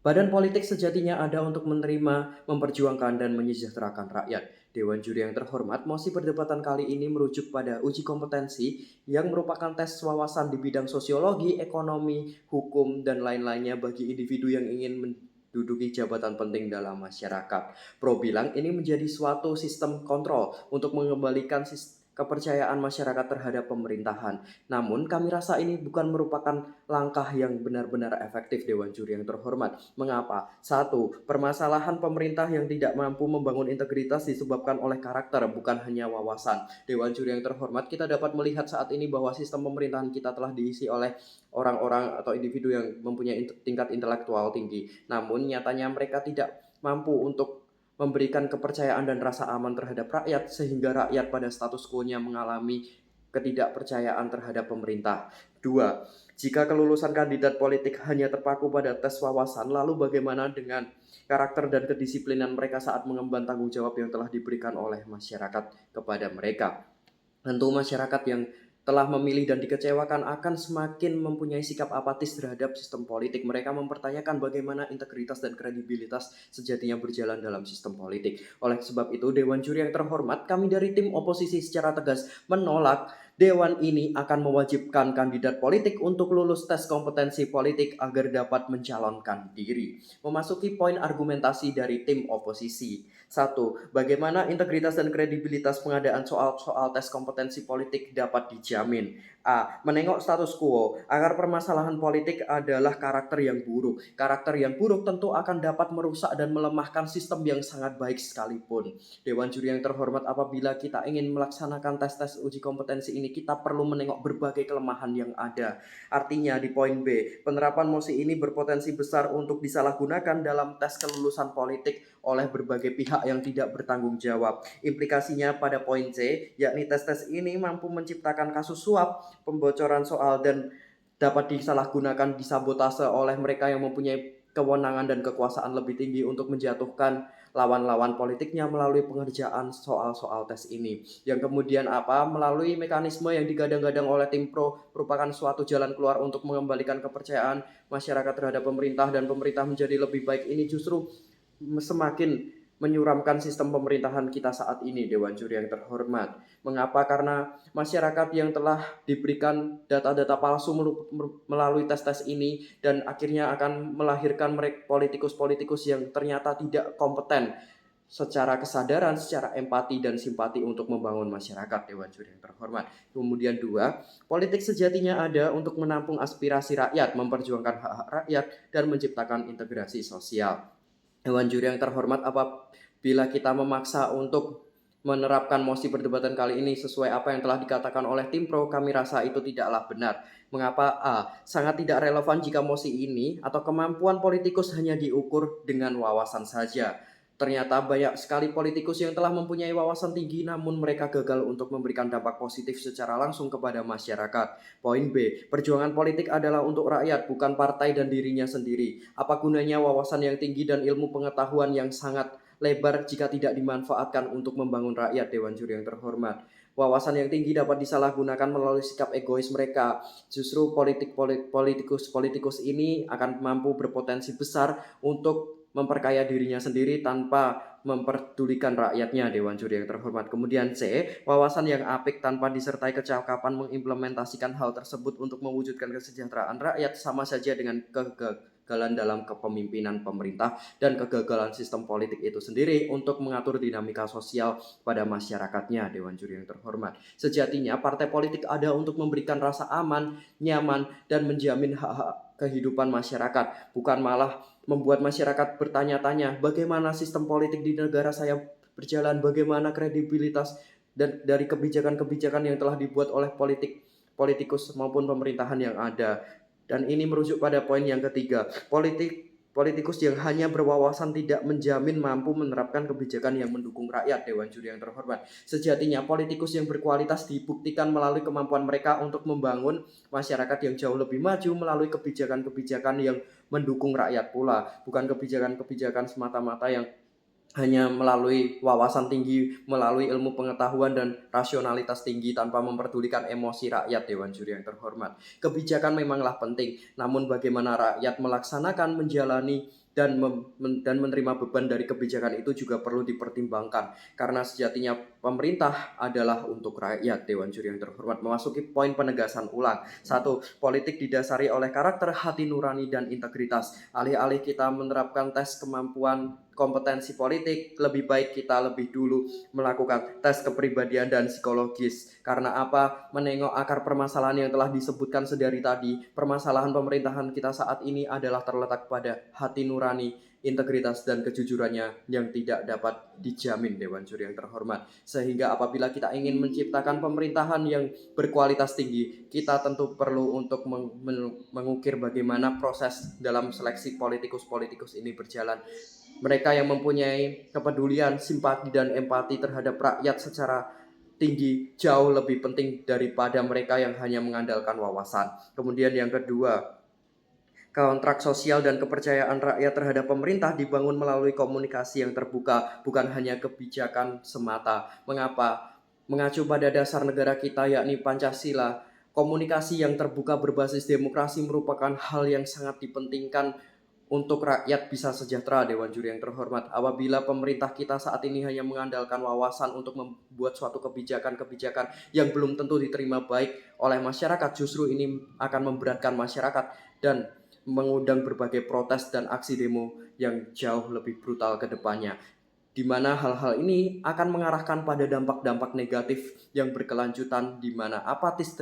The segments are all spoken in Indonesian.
Badan politik sejatinya ada untuk menerima, memperjuangkan, dan menyejahterakan rakyat. Dewan juri yang terhormat, mosi perdebatan kali ini merujuk pada uji kompetensi yang merupakan tes wawasan di bidang sosiologi, ekonomi, hukum, dan lain-lainnya bagi individu yang ingin menduduki jabatan penting dalam masyarakat. Pro bilang ini menjadi suatu sistem kontrol untuk mengembalikan kepercayaan masyarakat terhadap pemerintahan. Namun, kami rasa ini bukan merupakan langkah yang benar-benar efektif, Dewan Juri yang terhormat. Mengapa? Satu, permasalahan pemerintah yang tidak mampu membangun integritas disebabkan oleh karakter, bukan hanya wawasan. Dewan Juri yang terhormat, kita dapat melihat saat ini bahwa sistem pemerintahan kita telah diisi oleh orang-orang atau individu yang mempunyai tingkat intelektual tinggi. Namun, nyatanya mereka tidak mampu untuk memberikan kepercayaan dan rasa aman terhadap rakyat, sehingga rakyat pada status quo-nya mengalami ketidakpercayaan terhadap pemerintah. Dua, jika kelulusan kandidat politik hanya terpaku pada tes wawasan, lalu bagaimana dengan karakter dan kedisiplinan mereka saat mengemban tanggung jawab yang telah diberikan oleh masyarakat kepada mereka? Tentu masyarakat yang telah memilih dan dikecewakan akan semakin mempunyai sikap apatis terhadap sistem politik. Mereka mempertanyakan bagaimana integritas dan kredibilitas sejatinya berjalan dalam sistem politik. Oleh sebab itu, Dewan Juri yang terhormat, kami dari tim oposisi secara tegas menolak Dewan ini akan mewajibkan kandidat politik untuk lulus tes kompetensi politik agar dapat mencalonkan diri. Memasuki poin argumentasi dari tim oposisi. Satu, bagaimana integritas dan kredibilitas pengadaan soal-soal tes kompetensi politik dapat dijamin? A. Menengok status quo. Akar permasalahan politik adalah karakter yang buruk. Karakter yang buruk tentu akan dapat merusak dan melemahkan sistem yang sangat baik sekalipun. Dewan Juri yang terhormat, apabila kita ingin melaksanakan tes-tes uji kompetensi ini, kita perlu menengok berbagai kelemahan yang ada. Artinya di poin B, penerapan mosi ini berpotensi besar untuk disalahgunakan dalam tes kelulusan politik oleh berbagai pihak yang tidak bertanggung jawab. Implikasinya pada poin C, yakni tes-tes ini mampu menciptakan kasus suap, pembocoran soal, dan dapat disalahgunakan, disabotase oleh mereka yang mempunyai kewenangan dan kekuasaan lebih tinggi untuk menjatuhkan lawan-lawan politiknya melalui pengerjaan soal-soal tes ini. Yang kemudian melalui mekanisme yang digadang-gadang oleh tim pro merupakan suatu jalan keluar untuk mengembalikan kepercayaan masyarakat terhadap pemerintah dan pemerintah menjadi lebih baik. Ini justru semakin menyuramkan sistem pemerintahan kita saat ini, Dewan Juri yang terhormat. Mengapa? Karena masyarakat yang telah diberikan data-data palsu melalui tes-tes ini dan akhirnya akan melahirkan mereka politikus-politikus yang ternyata tidak kompeten secara kesadaran, secara empati dan simpati untuk membangun masyarakat, Dewan Juri yang terhormat. Kemudian dua, politik sejatinya ada untuk menampung aspirasi rakyat, memperjuangkan hak-hak rakyat, dan menciptakan integrasi sosial. Dewan Juri yang terhormat, apabila kita memaksa untuk menerapkan mosi perdebatan kali ini sesuai apa yang telah dikatakan oleh tim pro, kami rasa itu tidaklah benar. Mengapa? A. Sangat tidak relevan jika mosi ini atau kemampuan politikus hanya diukur dengan wawasan saja. Ternyata banyak sekali politikus yang telah mempunyai wawasan tinggi namun mereka gagal untuk memberikan dampak positif secara langsung kepada masyarakat. Poin B, perjuangan politik adalah untuk rakyat, bukan partai dan dirinya sendiri. Apa gunanya wawasan yang tinggi dan ilmu pengetahuan yang sangat lebar jika tidak dimanfaatkan untuk membangun rakyat, Dewan Juri yang terhormat? Wawasan yang tinggi dapat disalahgunakan melalui sikap egois mereka. Justru politikus ini akan mampu berpotensi besar untuk memperkaya dirinya sendiri tanpa memperdulikan rakyatnya, Dewan Juri yang terhormat. Kemudian C, wawasan yang apik tanpa disertai kecakapan mengimplementasikan hal tersebut untuk mewujudkan kesejahteraan rakyat sama saja dengan kegagalan dalam kepemimpinan pemerintah dan kegagalan sistem politik itu sendiri untuk mengatur dinamika sosial pada masyarakatnya, Dewan Juri yang terhormat. Sejatinya partai politik ada untuk memberikan rasa aman, nyaman, dan menjamin hak-hak kehidupan masyarakat, bukan malah membuat masyarakat bertanya-tanya bagaimana sistem politik di negara saya berjalan, bagaimana kredibilitas dan dari kebijakan-kebijakan yang telah dibuat oleh politikus maupun pemerintahan yang ada. Dan ini merujuk pada poin yang ketiga, politikus yang hanya berwawasan tidak menjamin mampu menerapkan kebijakan yang mendukung rakyat, Dewan Juri yang terhormat. Sejatinya politikus yang berkualitas dibuktikan melalui kemampuan mereka untuk membangun masyarakat yang jauh lebih maju melalui kebijakan-kebijakan yang mendukung rakyat pula, bukan kebijakan-kebijakan semata-mata yang hanya melalui wawasan tinggi, melalui ilmu pengetahuan dan rasionalitas tinggi tanpa memperdulikan emosi rakyat, Dewan Juri yang terhormat. Kebijakan memanglah penting, namun bagaimana rakyat melaksanakan, menjalani dan menerima beban dari kebijakan itu juga perlu dipertimbangkan. Karena sejatinya pemerintah adalah untuk rakyat. Dewan Juri yang terhormat memasuki poin penegasan ulang. 1. Politik didasari oleh karakter, hati nurani, dan integritas. Alih-alih kita menerapkan tes kemampuan kompetensi politik, lebih baik kita lebih dulu melakukan tes kepribadian dan psikologis. Karena apa? Menengok akar permasalahan yang telah disebutkan sedari tadi. Permasalahan pemerintahan kita saat ini adalah terletak pada hati nurani, integritas, dan kejujurannya yang tidak dapat dijamin, Dewan Juri yang terhormat. Sehingga apabila kita ingin menciptakan pemerintahan yang berkualitas tinggi, kita tentu perlu untuk mengukir bagaimana proses dalam seleksi politikus-politikus ini berjalan. Mereka yang mempunyai kepedulian, simpati, dan empati terhadap rakyat secara tinggi jauh lebih penting daripada mereka yang hanya mengandalkan wawasan. Kemudian yang kedua, kontrak sosial dan kepercayaan rakyat terhadap pemerintah dibangun melalui komunikasi yang terbuka, bukan hanya kebijakan semata. Mengapa? Mengacu pada dasar negara kita yakni Pancasila, komunikasi yang terbuka berbasis demokrasi merupakan hal yang sangat dipentingkan untuk rakyat bisa sejahtera. Dewan Juri yang terhormat, apabila pemerintah kita saat ini hanya mengandalkan wawasan untuk membuat suatu kebijakan-kebijakan yang belum tentu diterima baik oleh masyarakat, justru ini akan memberatkan masyarakat dan mengundang berbagai protes dan aksi demo yang jauh lebih brutal ke depannya, di mana hal-hal ini akan mengarahkan pada dampak-dampak negatif yang berkelanjutan, di mana apatis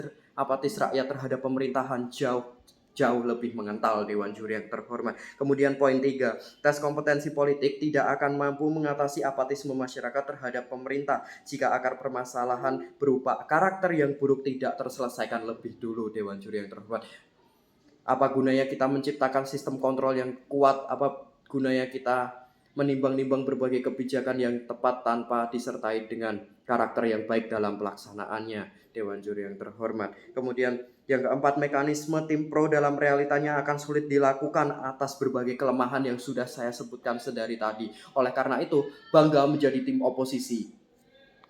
rakyat terhadap pemerintahan jauh lebih mengental. Dewan Juri yang terhormat. Kemudian poin 3, tes kompetensi politik tidak akan mampu mengatasi apatisme masyarakat terhadap pemerintah jika akar permasalahan berupa karakter yang buruk tidak terselesaikan lebih dulu. Dewan Juri yang terhormat, apa gunanya kita menciptakan sistem kontrol yang kuat? Apa gunanya kita menimbang-nimbang berbagai kebijakan yang tepat tanpa disertai dengan karakter yang baik dalam pelaksanaannya? Dewan Juri yang terhormat. Kemudian yang keempat, mekanisme tim pro dalam realitanya akan sulit dilakukan atas berbagai kelemahan yang sudah saya sebutkan sedari tadi. Oleh karena itu, bangga menjadi tim oposisi.